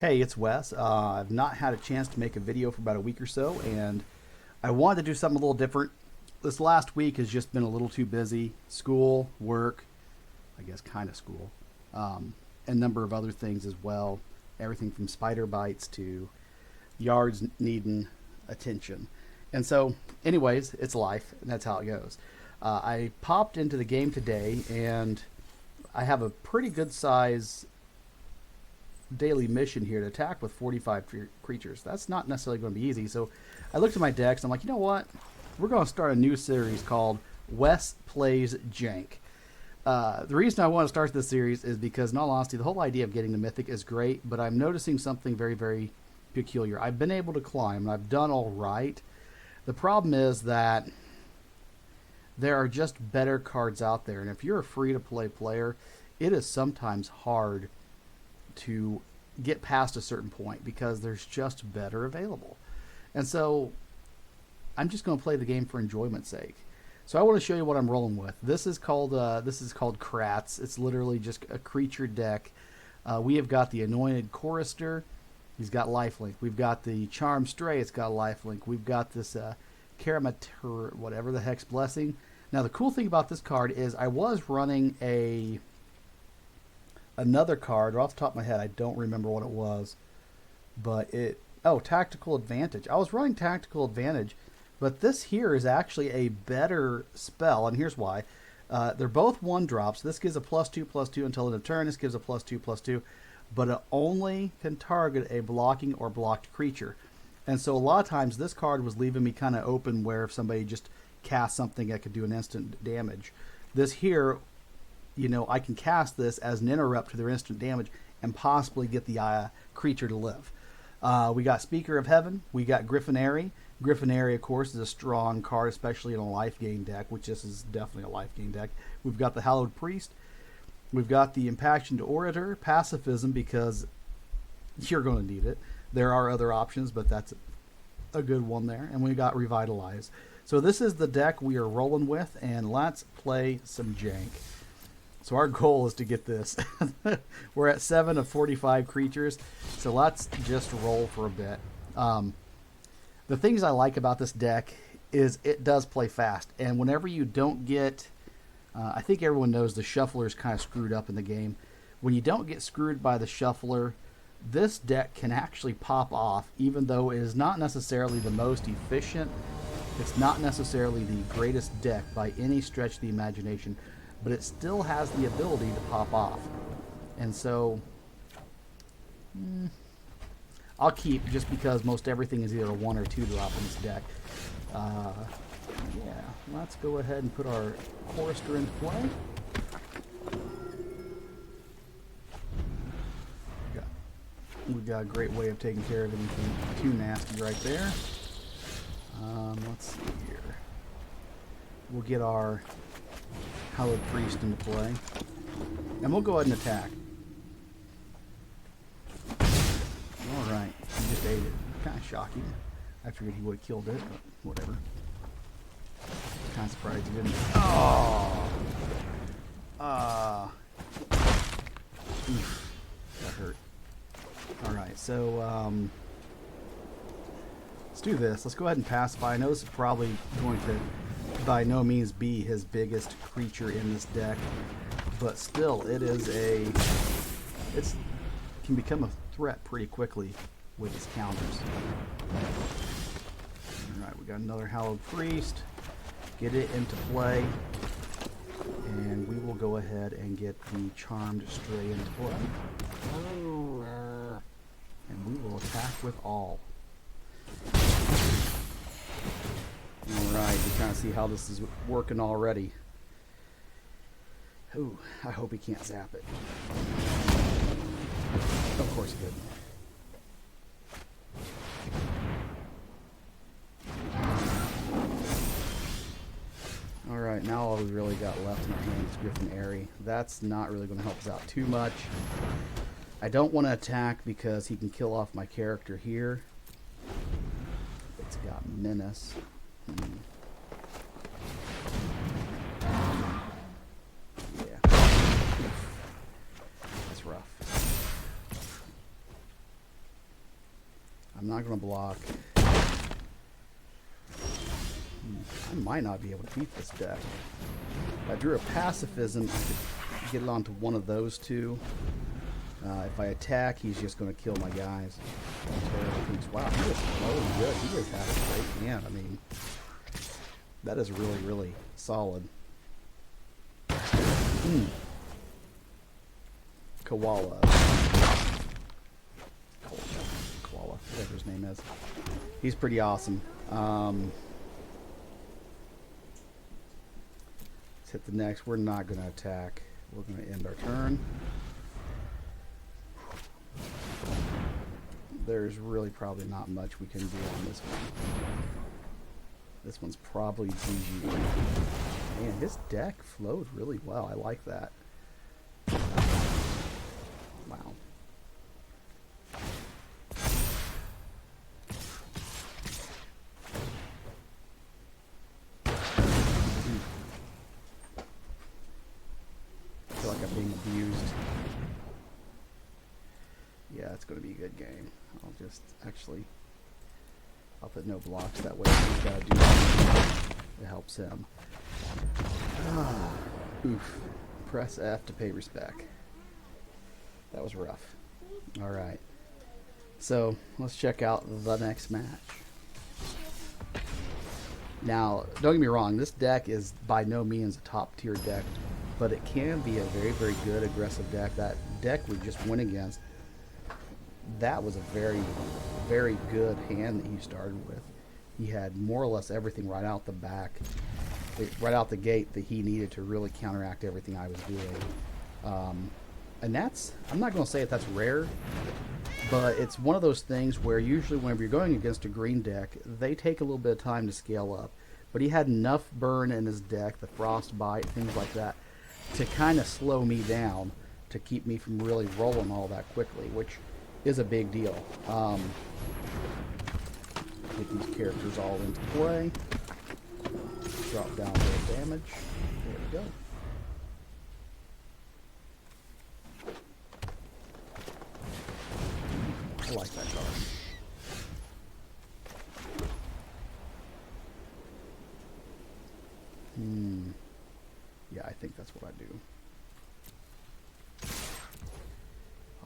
Hey, it's Wes. I've not had a chance to make a video for about a week or so, and I wanted to do something a little different. This last week has just been a little too busy. School, work, I guess kind of school, and a number of other things as well. Everything from spider bites to yards needing attention. And so, anyways, it's life, and that's how it goes. I popped into the game today, and I have a pretty good size daily mission here to attack with 45 creatures. That's not necessarily going to be easy. So I looked at my decks. I'm like, you know what? We're going to start a new series called Wes Plays Jank. The reason I want to start this series is because, in all honesty, the whole idea of getting the Mythic is great, but I'm noticing something very, very peculiar. I've been able to climb, and I've done all right. The problem is that there are just better cards out there, and if you're a free-to-play player, it is sometimes hard to get past a certain point because there's just better available. And so I'm just going to play the game for enjoyment's sake. So I want to show you what I'm rolling with. This is called Kratz. It's literally just a creature deck. We have got the Anointed Chorister. He's got lifelink. We've got the Charmed Stray. It's got lifelink. We've got this Karamatur, whatever the heck's Blessing. Now the cool thing about this card is I was running another card, or off the top of my head, I don't remember what it was, but Tactical Advantage. I was running Tactical Advantage, but this here is actually a better spell, and here's why. They're both one drops. This gives a +2/+2 until end of turn. This gives a +2/+2, but it only can target a blocking or blocked creature. And so a lot of times this card was leaving me kind of open where if somebody just cast something that could do an instant damage. This here, I can cast this as an interrupt to their instant damage and possibly get the creature to live. We got Speaker of Heaven. We got Griffinary. Griffinary, of course, is a strong card, especially in a life gain deck, which this is definitely a life gain deck. We've got the Hallowed Priest. We've got the Impassioned Orator, Pacifism, because you're going to need it. There are other options, but that's a good one there. And we got Revitalize. So this is the deck we are rolling with, and let's play some Jank. So our goal is to get this. We're at 7 of 45 creatures, so let's just roll for a bit. The things I like about this deck is it does play fast, and whenever you don't get, I think everyone knows the shuffler is kind of screwed up in the game. When you don't get screwed by the shuffler, this deck can actually pop off, even though it is not necessarily the most efficient. It's not necessarily the greatest deck by any stretch of the imagination, but it still has the ability to pop off. And so I'll keep, just because most everything is either a 1 or 2 drop in this deck. Yeah, let's go ahead and put our Chorister into play. We've got a great way of taking care of anything too nasty right there. Let's see here. We'll get our Hallowed Priest into play, and we'll go ahead and attack. Alright, he just ate it. Kind of shocking. I figured he would have killed it, but whatever. Kind of surprised he didn't. Oh! Oof. That hurt. Alright, so, let's do this. Let's go ahead and pacify. I know this is probably going to by no means be his biggest creature in this deck, but still, it can become a threat pretty quickly with his counters. Alright, we got another Hallowed Priest. Get it into play, and we will go ahead and get the Charmed Stray into play. And we will attack with all. Alright, you kind of see how this is working already. Ooh, I hope he can't zap it. Of course he did. Alright, now all we really got left in our hands is Griffinary. That's not really going to help us out too much. I don't want to attack because he can kill off my character here. It's got Menace. Yeah. That's rough. I'm not going to block. I might not be able to beat this deck. If I drew a pacifism, I could get it onto one of those two. If I attack, he's just going to kill my guys. Wow, he was really good. He just had a great hand. I mean, that is really, really solid. Koala. Koala, whatever his name is. He's pretty awesome. Let's hit the next. We're not going to attack. We're going to end our turn. There's really probably not much we can do on this one. This one's probably GG. Man, his deck flowed really well. I like that. Wow. I feel like I'm being abused. Yeah, it's going to be a good game. I'll just actually, I'll put no blocks, that way he's got to do that. It helps him. Oof. Press F to pay respect. That was rough. Alright. So, let's check out the next match. Now, don't get me wrong, this deck is by no means a top tier deck, but it can be a very, very good aggressive deck. That deck we just went against, that was a very, very good hand that he started with. He had more or less everything right out the back, right out the gate that he needed to really counteract everything I was doing. And that's, I'm not going to say that's rare, but it's one of those things where usually whenever you're going against a green deck, they take a little bit of time to scale up. But he had enough burn in his deck, the frostbite, things like that, to kind of slow me down, to keep me from really rolling all that quickly, which is a big deal. Get these characters all into play. Drop down a little damage. There we go. I like that card. Yeah, I think that's what I do.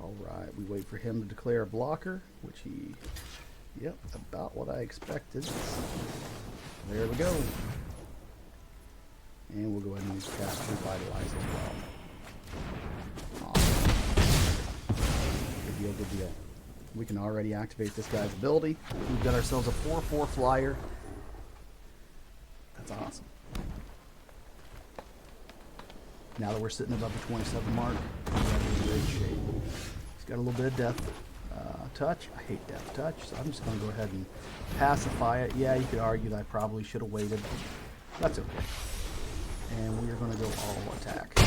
Alright, we wait for him to declare a blocker, which he... Yep, about what I expected. There we go. And we'll go ahead and use Cast Revitalize as well. Awesome. Good deal, good deal. We can already activate this guy's ability. We've got ourselves a 4/4 flyer. That's awesome. Now that we're sitting above the 27 mark, we're in great shape. He's got a little bit of death touch. I hate death touch, so I'm just going to go ahead and pacify it. Yeah, you could argue that I probably should have waited. That's okay. And we are going to go all attack.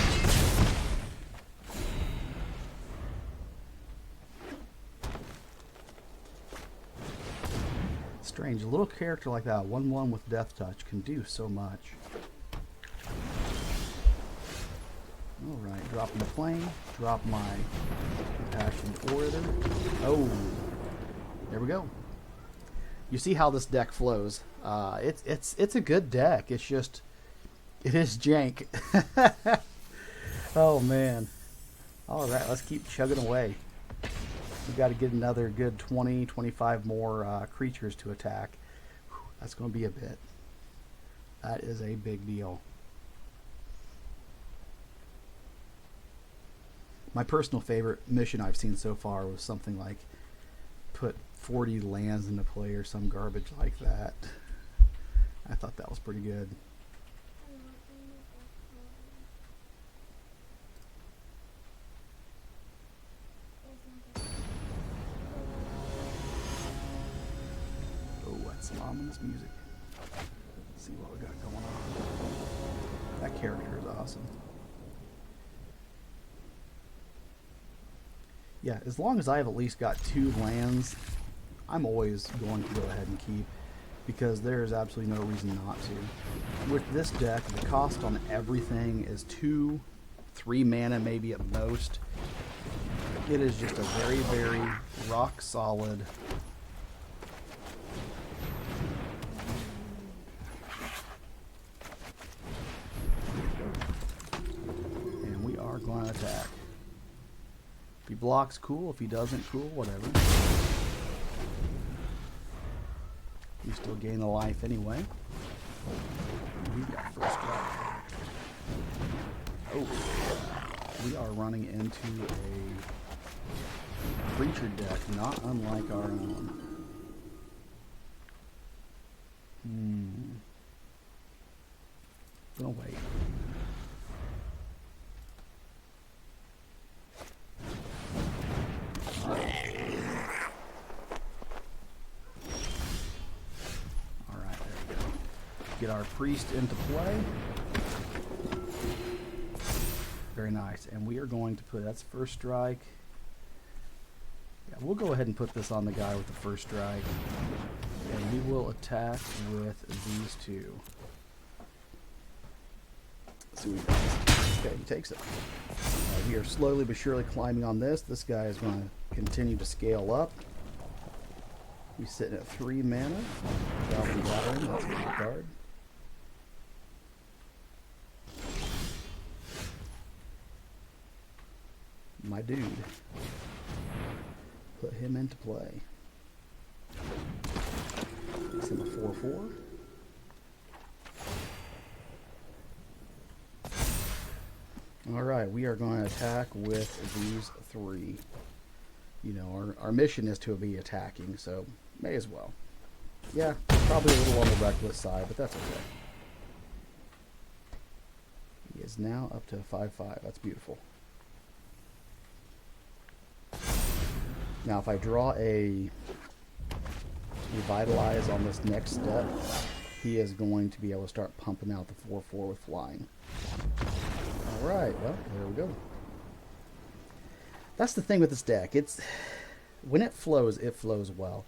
Strange, a little character like that, 1/1 with death touch, can do so much. Alright, drop the plane, drop my Impassioned Orator. Oh, there we go. You see how this deck flows. It's a good deck. It's just, it is jank. Oh man. Alright, let's keep chugging away. We've got to get another good 20, 25 more creatures to attack. Whew, that's going to be a bit. That is a big deal. My personal favorite mission I've seen so far was something like put 40 lands into play or some garbage like that. I thought that was pretty good. Oh, that's some ominous music. Let's see what we got going on. That character is awesome. Yeah, as long as I have at least got 2 lands, I'm always going to go ahead and keep, because there is absolutely no reason not to. With this deck, the cost on everything is 2, 3 mana maybe at most. It is just a very, very rock solid going to attack. If he blocks, cool. If he doesn't, cool. Whatever. You still gain a life anyway. We got first strike. Oh, we are running into a creature deck, not unlike our own. Gonna wait. Alright, there we go. Get our priest into play. Very nice. And we are going to put, that's first strike. Yeah, we'll go ahead and put this on the guy with the first strike. And we will attack with these two. Let's see what he does. Okay, he takes it. We are slowly but surely climbing on this. This guy is going to continue to scale up. He's sitting at 3 mana. Goblin Gathering, that's a good card. My dude. Put him into play. Makes him a 4/4. Alright, we are going to attack with these 3. You know, our mission is to be attacking, so may as well. Yeah, probably a little on the reckless side, but that's okay. He is now up to 5/5. That's beautiful. Now, if I draw a Revitalize on this next step, he is going to be able to start pumping out the 4/4 with flying. Alright, well, there we go. That's the thing with this deck. It's when it flows well.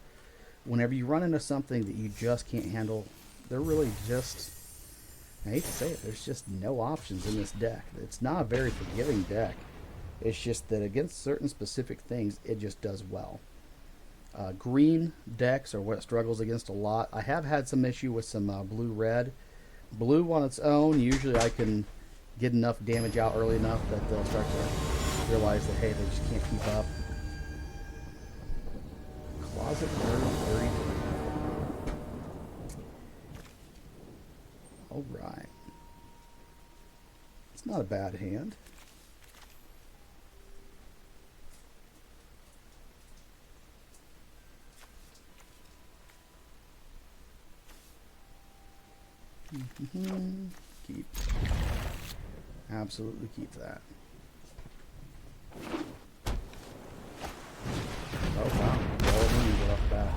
Whenever you run into something that you just can't handle, they're really just, I hate to say it, there's just no options in this deck. It's not a very forgiving deck. It's just that against certain specific things, it just does well. Green decks are what it struggles against a lot. I have had some issue with some blue-red. Blue on its own, usually I can get enough damage out early enough that they'll start to realize that, hey, they just can't keep up. Closet Nerd 33. Alright. It's not a bad hand. Keep. Absolutely keep that. Oh wow, all of them right off the bat.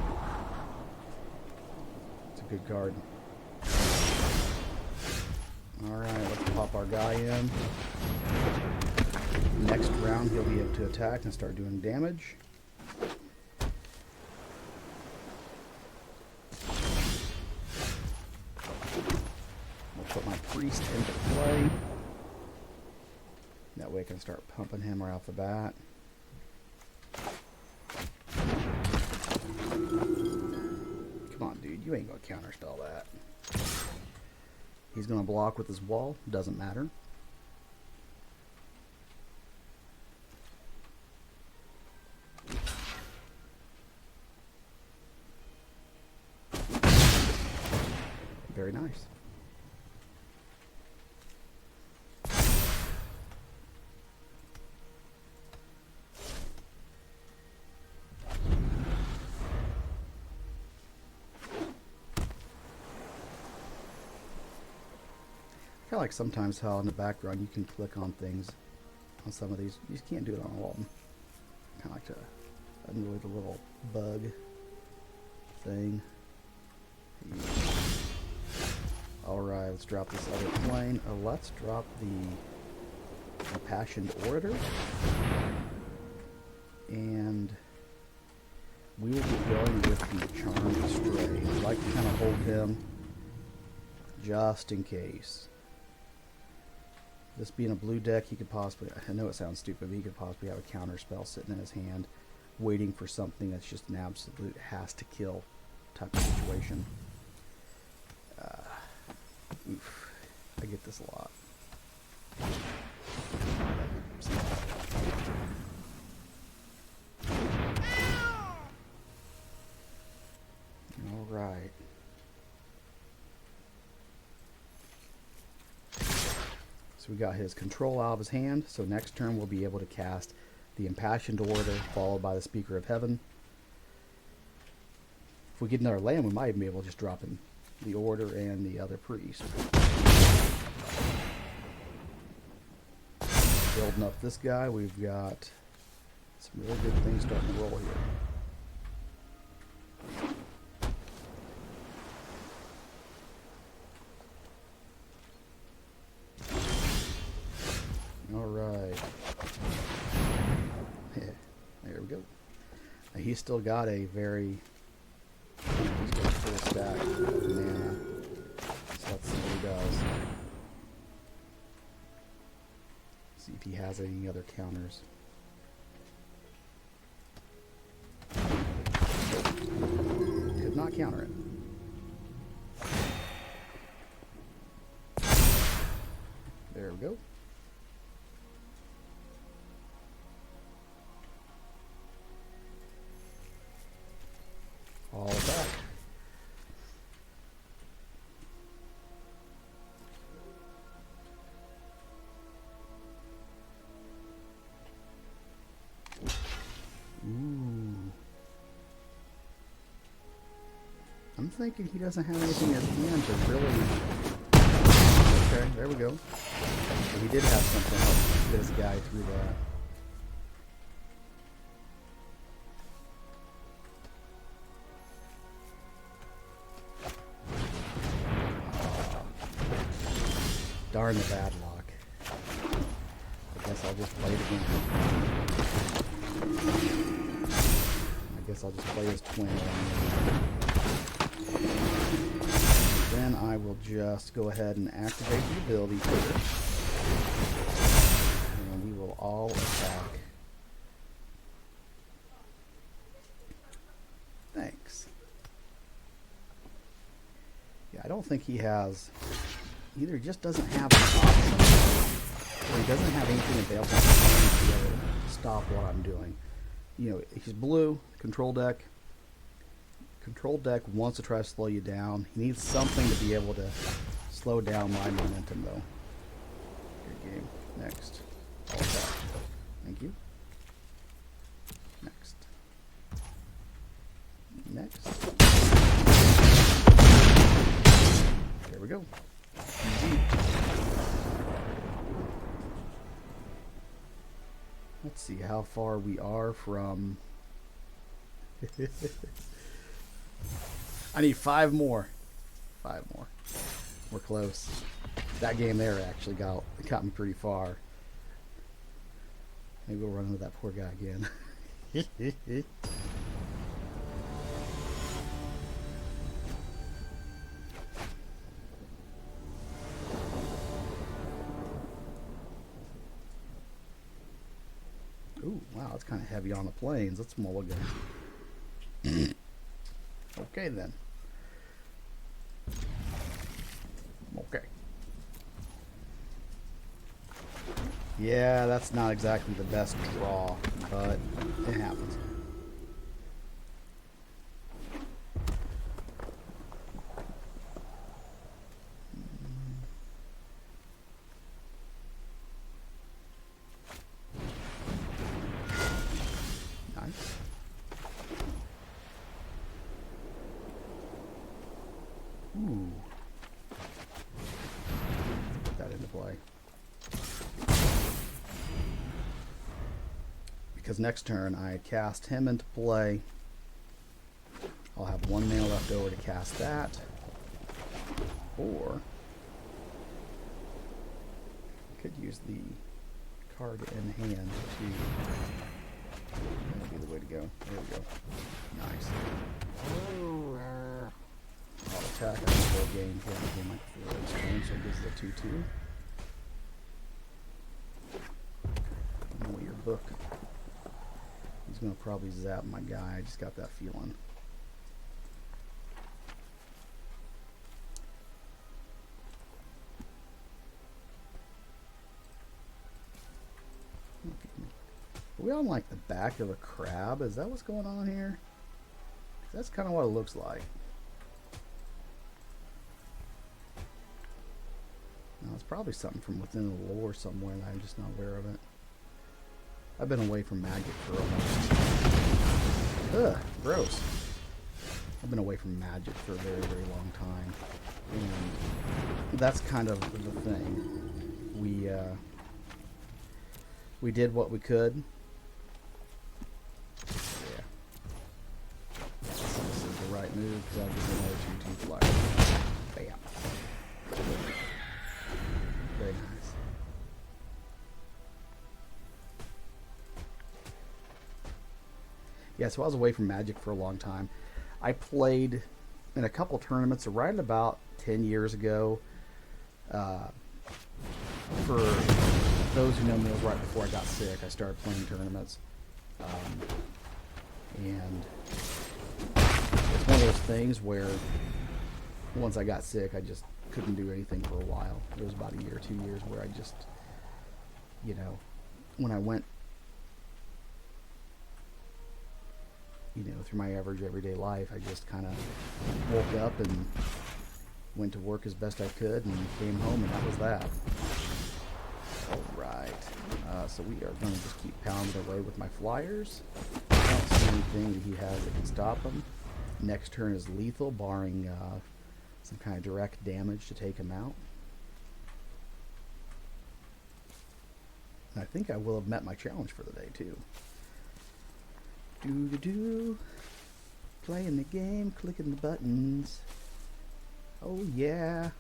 It's a good card. Alright, let's pop our guy in. Next round he'll be able to attack and start doing damage. Put my priest into play. That way I can start pumping him right off the bat. Come on, dude. You ain't going to counterspell that. He's going to block with his wall. Doesn't matter. Very nice. I like sometimes how in the background you can click on things on some of these. You just can't do it on all of them. Kind of like to annoy the little bug thing. Alright, let's drop this other plane. Let's drop the Impassioned Orator. And we will be going with the Charmed Stray. I'd like to kind of hold him just in case. This being a blue deck, he could possibly, I know it sounds stupid, but he could possibly have a counter spell sitting in his hand, waiting for something that's just an absolute has to kill type of situation. Oof. I get this a lot. we got his control out of his hand, so next turn we'll be able to cast the Impassioned Order, followed by the Speaker of Heaven. If we get another land, we might even be able to just drop in the Order and the other priest. Building up this guy, we've got some really good things starting to roll here. Alright. There we go. Now he's still got a very... He's got a full stack of mana. So let's see what he does. See if he has any other counters. Could not counter it. There we go. All back. Ooh. I'm thinking he doesn't have anything at the end to really... Okay, there we go. So he did have something to help this guy through that. Darn the bad luck. I guess I'll just play it again. I guess I'll just play his twin. Then I will just go ahead and activate the ability here. And we will all attack. Thanks. Yeah, I don't think he has... Either he just doesn't have an option, or he doesn't have anything available to be able to stop what I'm doing. You know, he's blue, control deck. Control deck wants to try to slow you down. He needs something to be able to slow down my momentum, though. Good game. Next. All attack. Thank you. Next. Next. There we go. Let's see how far we are from... I need 5 more. 5 more. We're close. That game there actually got me pretty far. Maybe we'll run into that poor guy again. Ooh, wow, it's kind of heavy on the planes. Let's mulligan. Okay, then. Okay. Yeah, that's not exactly the best draw, but it happens. Nice. Ooh. Put that into play. Because next turn I cast him into play. I'll have 1 mana left over to cast that. Or I could use the card in hand to... That'd be the way to go. There we go. Nice. I'll attack on the whole game here. Game like 4 turns, so it gives it a 2/2. I know your book. He's gonna probably zap my guy. I just got that feeling. Are we on like the back of a crab? Is that what's going on here? That's kind of what it looks like. Now, it's probably something from within the lore somewhere and I'm just not aware of it. I've been away from Magic for almost... Ugh, gross. I've been away from Magic for a very, very long time. And that's kind of the thing. We did what we could. Yeah. This is the right move because I'll give another 2/2 flyer. Bam. Very nice. Yeah, so I was away from Magic for a long time. I played in a couple tournaments right about 10 years ago. For those who know me, it was right before I got sick. I started playing tournaments. And it's one of those things where once I got sick, I just couldn't do anything for a while. It was about a year, 2 years where I just, you know, when I went, you know, through my average everyday life, I just kind of woke up and went to work as best I could and came home, and that was that. Alright, so we are going to just keep pounding away with my flyers. I don't see anything that he has that can stop him. Next turn is lethal, barring some kind of direct damage to take him out. And I think I will have met my challenge for the day, too. Do-do-do. Playing the game, clicking the buttons. Oh, yeah.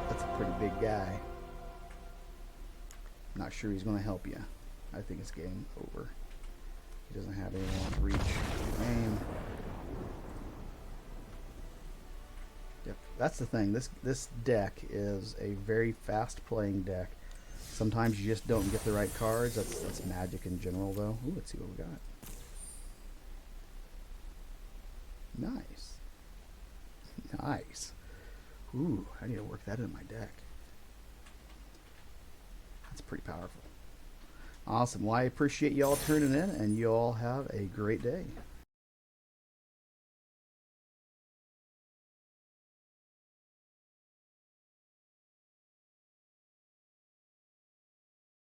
That's a pretty big guy. I'm not sure he's going to help you. I think it's game over. He doesn't have anyone to reach aim. Yep, that's the thing. This deck is a very fast playing deck. Sometimes you just don't get the right cards. That's Magic in general, though. Ooh, let's see what we got. Nice. Nice. Ooh, I need to work that in my deck. That's pretty powerful. Awesome. Well, I appreciate y'all tuning in, and y'all have a great day.